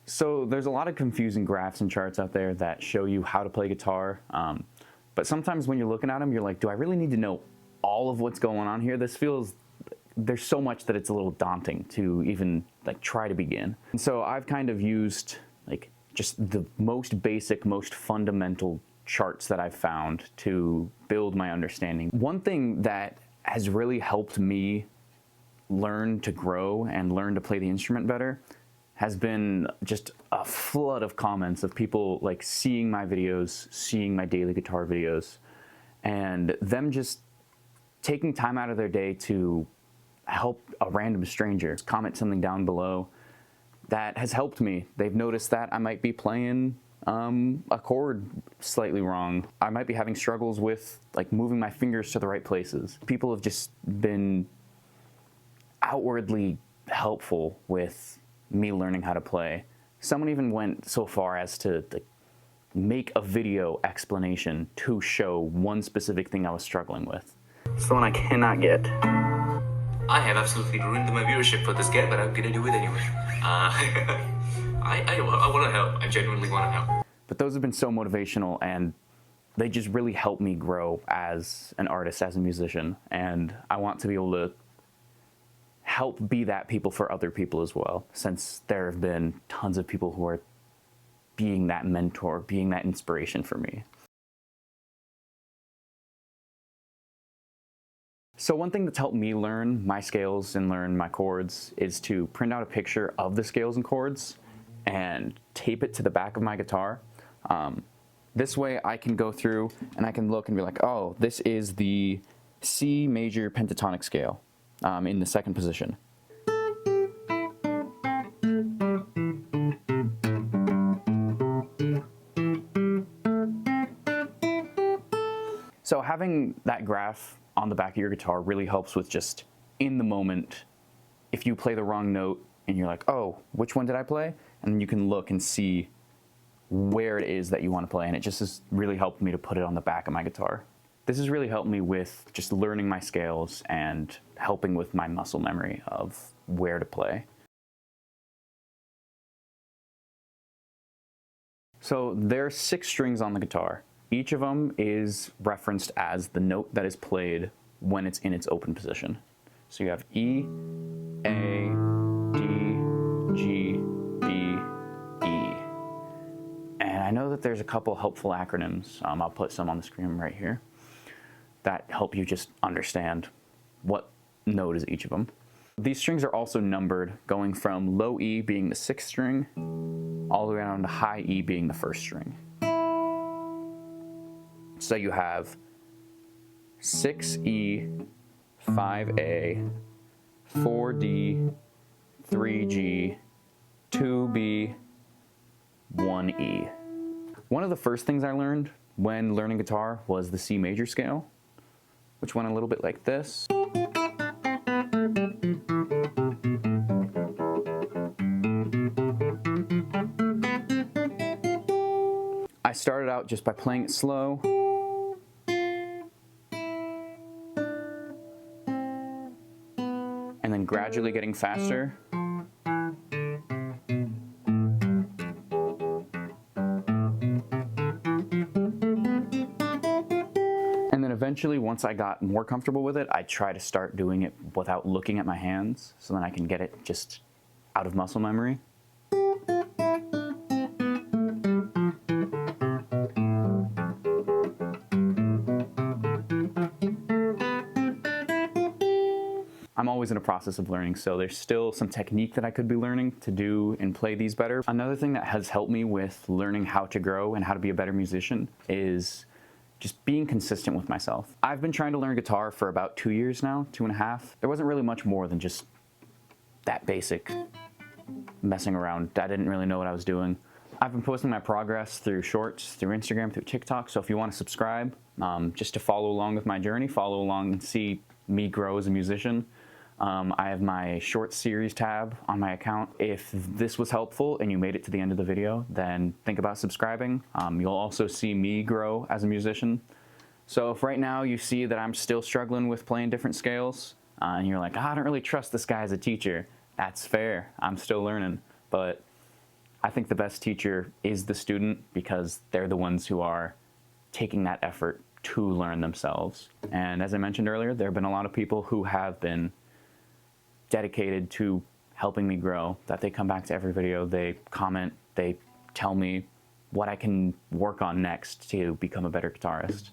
So there's a lot of confusing graphs and charts out there that show you how to play guitar. But sometimes when you're looking at them, you're like, do I really need to know all of what's going on here? There's so much that it's a little daunting to even like try to begin. And so I've kind of used like just the most basic, most fundamental charts that I've found to build my understanding. One thing that has really helped me learn to grow and learn to play the instrument better has been just a flood of comments of people like seeing my videos, seeing my daily guitar videos, and them just taking time out of their day to help a random stranger comment something down below. That has helped me. They've noticed that I might be playing a chord slightly wrong. I might be having struggles with like moving my fingers to the right places. People have just been outwardly helpful with me learning how to play. Someone even went so far as to make a video explanation to show one specific thing I was struggling with. Someone I cannot get. I have absolutely ruined my viewership for this game, but I'm gonna do it anyway. I want to help. I genuinely want to help. But those have been so motivational, and they just really help me grow as an artist, as a musician. And I want to be able to help be that people for other people as well, since there have been tons of people who are being that mentor, being that inspiration for me. So one thing that's helped me learn my scales and learn my chords is to print out a picture of the scales and chords and tape it to the back of my guitar. This way I can go through and I can look and be like, oh, this is the C major pentatonic scale in the second position. So having that graph on the back of your guitar really helps with just in the moment, if you play the wrong note and you're like, oh, which one did I play? And then you can look and see where it is that you want to play, and it just has really helped me to put it on the back of my guitar. This has really helped me with just learning my scales and helping with my muscle memory of where to play. So there are 6 strings on the guitar. Each of them is referenced as the note that is played when it's in its open position. So you have E, A, D, G, B, E. And I know that there's a couple helpful acronyms. I'll put some on the screen right here that help you just understand what note is each of them. These strings are also numbered, going from low E being the 6th string, all the way down to high E being the 1st string. So you have 6E, 5A, 4D, 3G, 2B, 1E. One of the first things I learned when learning guitar was the C major scale, which went a little bit like this. I started out just by playing it slow, and then gradually getting faster. And then eventually, once I got more comfortable with it, I try to start doing it without looking at my hands, so then I can get it just out of muscle memory. I'm always in a process of learning, so there's still some technique that I could be learning to do and play these better. Another thing that has helped me with learning how to grow and how to be a better musician is just being consistent with myself. I've been trying to learn guitar for about 2 years now, 2.5. There wasn't really much more than just that basic messing around. I didn't really know what I was doing. I've been posting my progress through shorts, through Instagram, through TikTok, so if you want to subscribe, just to follow along with my journey, follow along and see me grow as a musician. I have my short series tab on my account. If this was helpful and you made it to the end of the video, then think about subscribing. You'll also see me grow as a musician. So if right now you see that I'm still struggling with playing different scales, and you're like, I don't really trust this guy as a teacher, that's fair. I'm still learning. But I think the best teacher is the student because they're the ones who are taking that effort to learn themselves. And as I mentioned earlier, there have been a lot of people who have been dedicated to helping me grow, that they come back to every video, they comment, they tell me what I can work on next to become a better guitarist.